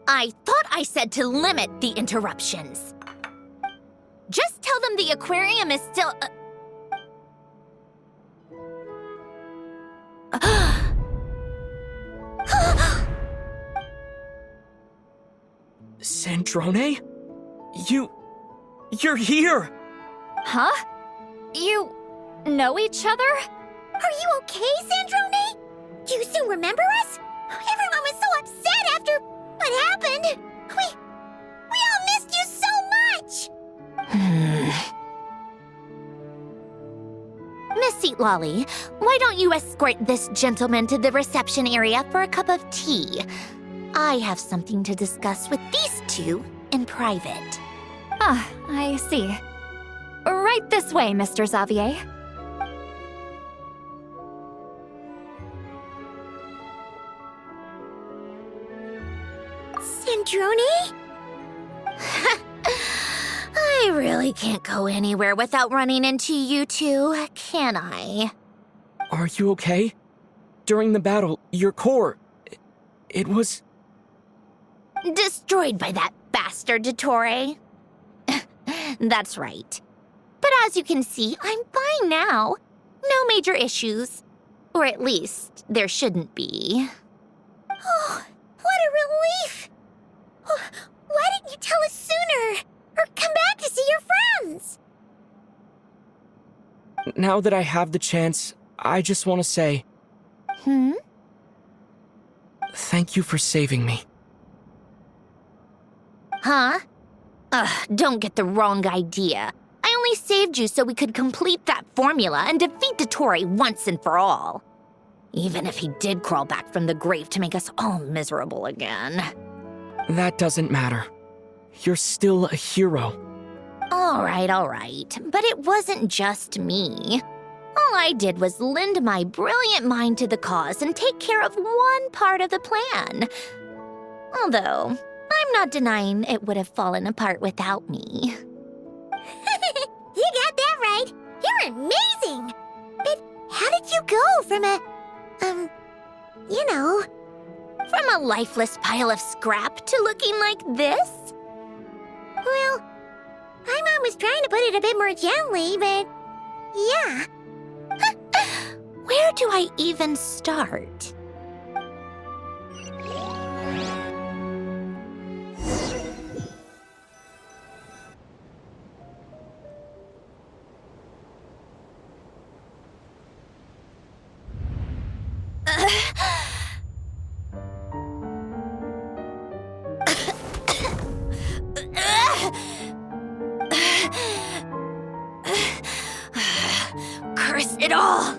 I thought I said to limit the interruptions. Just tell them the aquarium is still... Sandrone? You're here! Huh? You know each other? Are you okay, Sandrone? Do you still remember us? Everyone was so upset after what happened. We all missed you so much! Miss Seat Lolly, why don't you escort this gentleman to the reception area for a cup of tea? I have something to discuss with these two in private. Ah, I see. Right this way, Mr. Xavier. Sandrone? I really can't go anywhere without running into you two, can I? Are you okay? During the battle, your core... It was... Destroyed by that bastard Dottore. That's right. But as you can see, I'm fine now. No major issues. Or at least, there shouldn't be. Oh, what a relief! Why didn't you tell us sooner? Or come back to see your friends? Now that I have the chance, I just want to say... Thank you for saving me. Huh? Don't get the wrong idea. I only saved you so we could complete that formula and defeat Dottore once and for all. Even if he did crawl back from the grave to make us all miserable again. That doesn't matter. You're still a hero. All right. But it wasn't just me. All I did was lend my brilliant mind to the cause and take care of one part of the plan. Although, I'm not denying it would have fallen apart without me. You got that right. You're amazing. But how did you go from From a lifeless pile of scrap to looking like this? Well, my mom was trying to put it a bit more gently, but yeah. Where do I even start? Curse it all!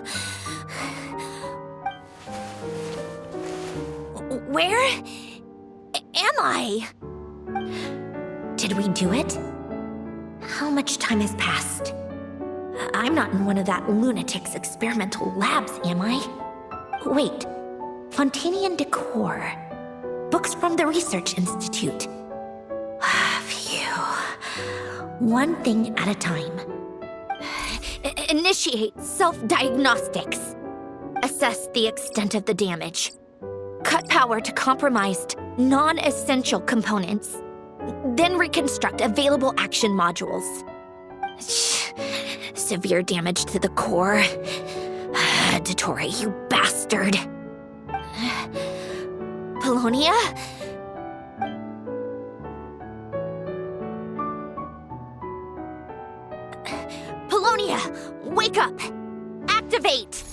Where am I? Did we do it? How much time has passed? I'm not in one of that lunatic's experimental labs, am I? Wait, Fontanian decor. Books from the Research Institute. Phew. One thing at a time. Initiate self-diagnostics. Assess the extent of the damage. Cut power to compromised, non-essential components. Then reconstruct available action modules. Severe damage to the core. Dottore, you bastard. Pulonia? Pulonia, wake up! Activate!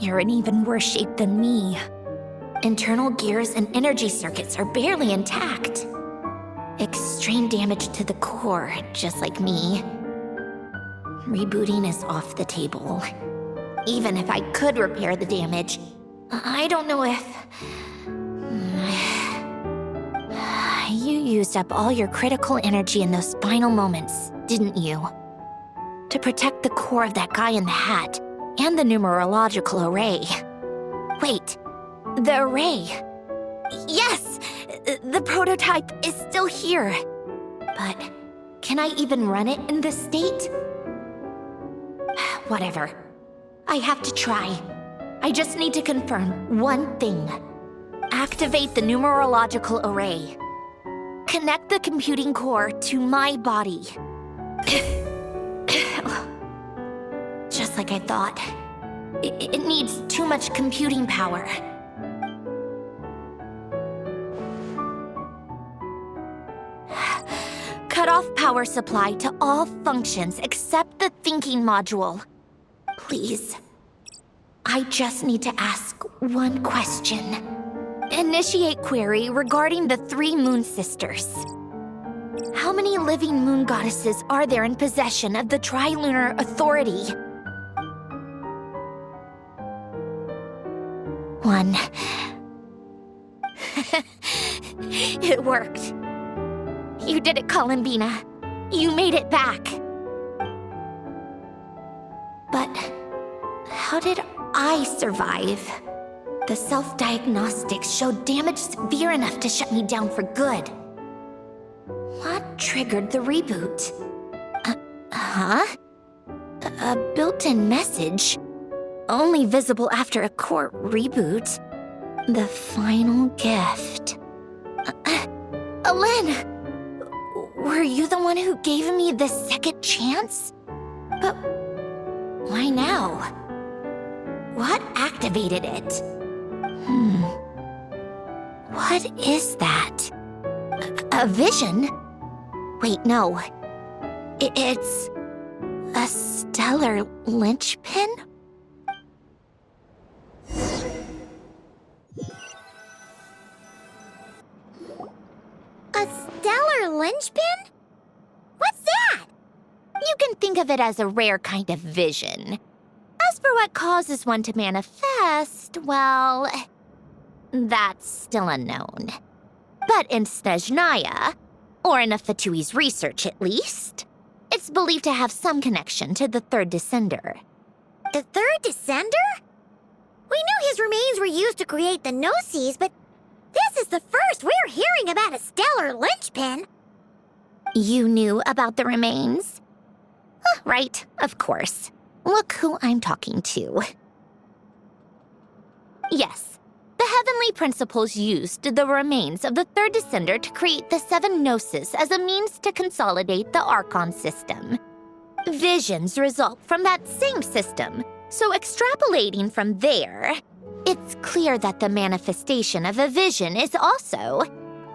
You're in even worse shape than me. Internal gears and energy circuits are barely intact. Extreme damage to the core, just like me. Rebooting is off the table. Even if I could repair the damage, I don't know if... You used up all your critical energy in those final moments, didn't you? To protect the core of that guy in the hat, and the numerological array. Wait, the array. Yes! The prototype is still here. But can I even run it in this state? Whatever. I have to try. I just need to confirm one thing. Activate the numerological array. Connect the computing core to my body. Just like I thought. It needs too much computing power. Cut off power supply to all functions except the thinking module. Please. I just need to ask one question. Initiate query regarding the 3 moon sisters. How many living moon goddesses are there in possession of the Trilunar Authority? 1. It worked. You did it, Columbina. You made it back. But how did I survive? The self-diagnostics showed damage severe enough to shut me down for good. What triggered the reboot? A built-in message? Only visible after a core reboot. The final gift. Alen! Were you the one who gave me the second chance? But why now? What activated it? What is that? A vision? Wait, no. It's a stellar linchpin? A stellar linchpin? What's that? You can think of it as a rare kind of vision. As for what causes one to manifest, well, that's still unknown. But in Snezhnaya, or in Afatui's research at least, it's believed to have some connection to the third descender. The third descender? We knew his remains were used to create the Gnosis, but this is the first we're hearing about a stellar linchpin. You knew about the remains? Right, of course. Look who I'm talking to. Yes, the heavenly principles used the remains of the third descender to create the 7 Gnosis as a means to consolidate the Archon system. Visions result from that same system, so extrapolating from there, it's clear that the manifestation of a vision is also,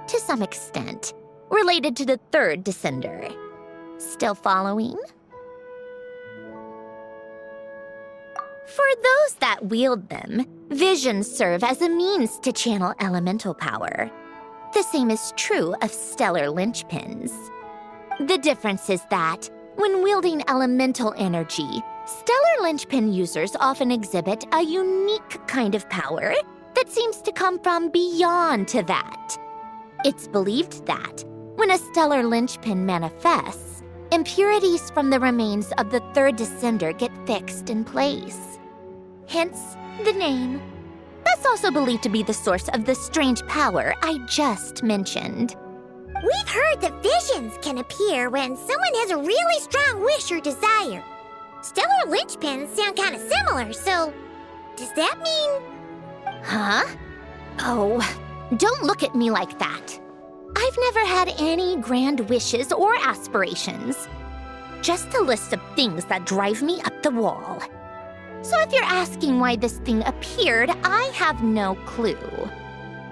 to some extent, related to the third descender. Still following? For those that wield them, visions serve as a means to channel elemental power. The same is true of stellar linchpins. The difference is that, when wielding elemental energy, stellar linchpin users often exhibit a unique kind of power that seems to come from beyond to that. It's believed that, when a stellar linchpin manifests, impurities from the remains of the third descender get fixed in place. Hence, the name. That's also believed to be the source of the strange power I just mentioned. We've heard that visions can appear when someone has a really strong wish or desire. Stellar linchpins sound kind of similar, so does that mean... Huh? Oh, don't look at me like that. I've never had any grand wishes or aspirations. Just a list of things that drive me up the wall. So if you're asking why this thing appeared, I have no clue.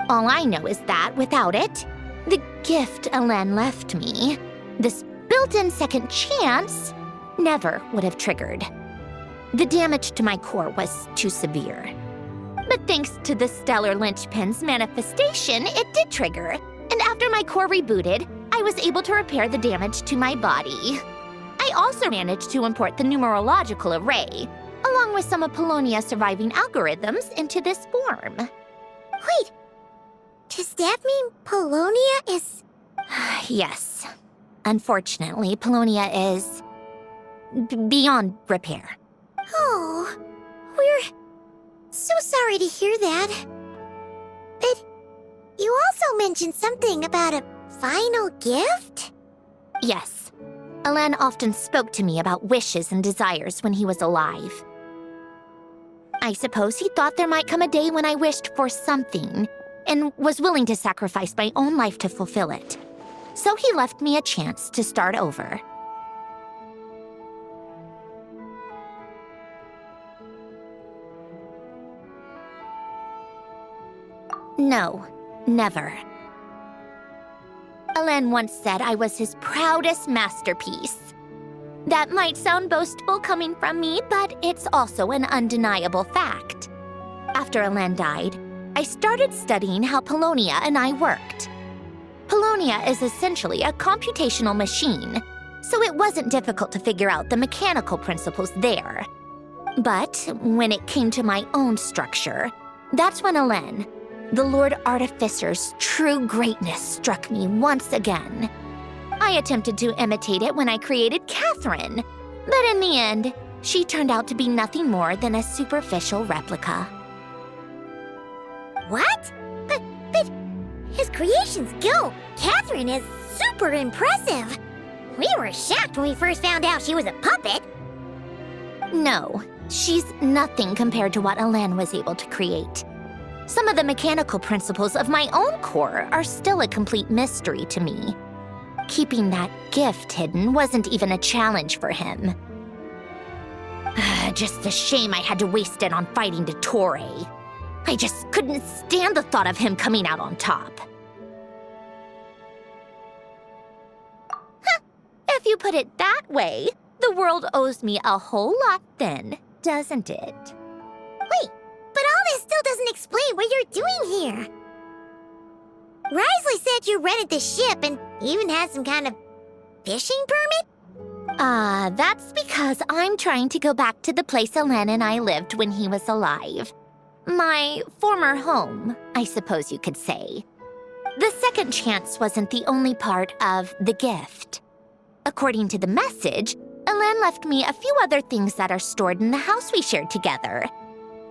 All I know is that without it, the gift Alen left me, this built-in second chance, never would have triggered. The damage to my core was too severe. But thanks to the stellar linchpin's manifestation, it did trigger. And after my core rebooted, I was able to repair the damage to my body. I also managed to import the numerological array, along with some of Polonia's surviving algorithms, into this form. Wait, does that mean Pulonia is... Yes. Unfortunately, Pulonia is... beyond repair. Oh, we're so sorry to hear that. But you also mentioned something about a final gift? Yes. Alen often spoke to me about wishes and desires when he was alive. I suppose he thought there might come a day when I wished for something and was willing to sacrifice my own life to fulfill it. So he left me a chance to start over. No, never. Alen once said I was his proudest masterpiece. That might sound boastful coming from me, but it's also an undeniable fact. After Alen died, I started studying how pulonia and I worked. Pulonia is essentially a computational machine, so it wasn't difficult to figure out the mechanical principles there. But when it came to my own structure, that's when Alen, the Lord Artificer's true greatness, struck me once again. I attempted to imitate it when I created Catherine, but in the end, she turned out to be nothing more than a superficial replica. What? But his creation skill, Catherine, is super impressive. We were shocked when we first found out she was a puppet. No, she's nothing compared to what Alen was able to create. Some of the mechanical principles of my own core are still a complete mystery to me. Keeping that gift hidden wasn't even a challenge for him. Just a shame I had to waste it on fighting Dottore. I just couldn't stand the thought of him coming out on top. If you put it that way, the world owes me a whole lot then, doesn't it? Wait, but all this still doesn't explain what you're doing here. Risley said you rented the ship and even had some kind of fishing permit? That's because I'm trying to go back to the place Alen and I lived when he was alive. My former home, I suppose you could say. The second chance wasn't the only part of the gift. According to the message, Alen left me a few other things that are stored in the house we shared together.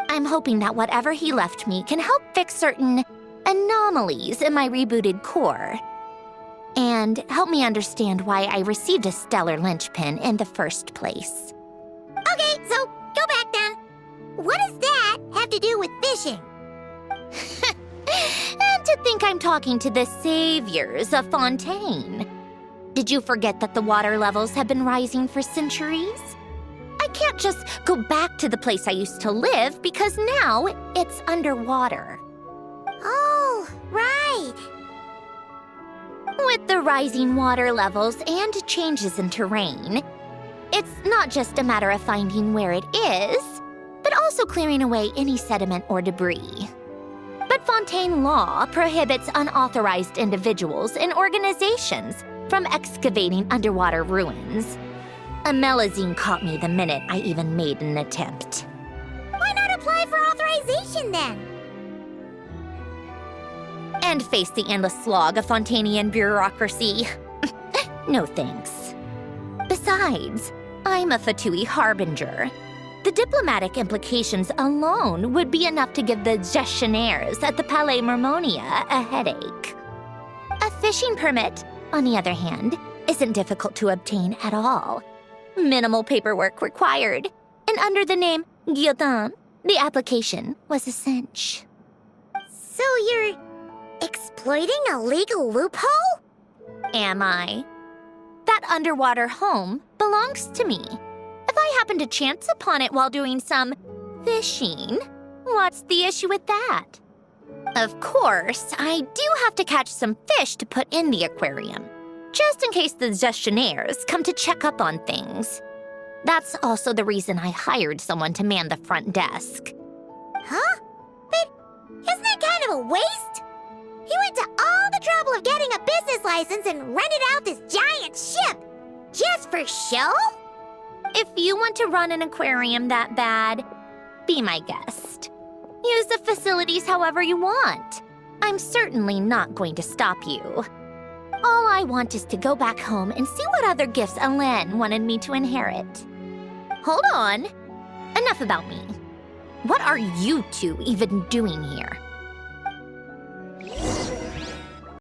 I'm hoping that whatever he left me can help fix certain anomalies in my rebooted core, and help me understand why I received a stellar linchpin in the first place. Okay, so go back then. What does that have to do with fishing? And to think I'm talking to the saviors of Fontaine. Did you forget that the water levels have been rising for centuries? I can't just go back to the place I used to live because now it's underwater. Oh, right. With the rising water levels and changes in terrain, it's not just a matter of finding where it is, but also clearing away any sediment or debris. But Fontaine law prohibits unauthorized individuals and organizations from excavating underwater ruins. A Melazine caught me the minute I even made an attempt. Why not apply for authorization then? And face the endless slog of Fontainian bureaucracy. No thanks. Besides, I'm a Fatui harbinger. The diplomatic implications alone would be enough to give the gestionnaires at the Palais Mermonia a headache. A fishing permit, on the other hand, isn't difficult to obtain at all. Minimal paperwork required, and under the name Guillotin, the application was a cinch. So you're exploiting a legal loophole? Am I? That underwater home belongs to me. If I happen to chance upon it while doing some fishing, what's the issue with that? Of course, I do have to catch some fish to put in the aquarium, just in case the gestionnaires come to check up on things. That's also the reason I hired someone to man the front desk. Huh? But isn't that kind of a waste? He went to all the trouble of getting a business license and rented out this giant ship. Just for show? If you want to run an aquarium that bad, be my guest. Use the facilities however you want. I'm certainly not going to stop you. All I want is to go back home and see what other gifts Alen wanted me to inherit. Hold on. Enough about me. What are you two even doing here?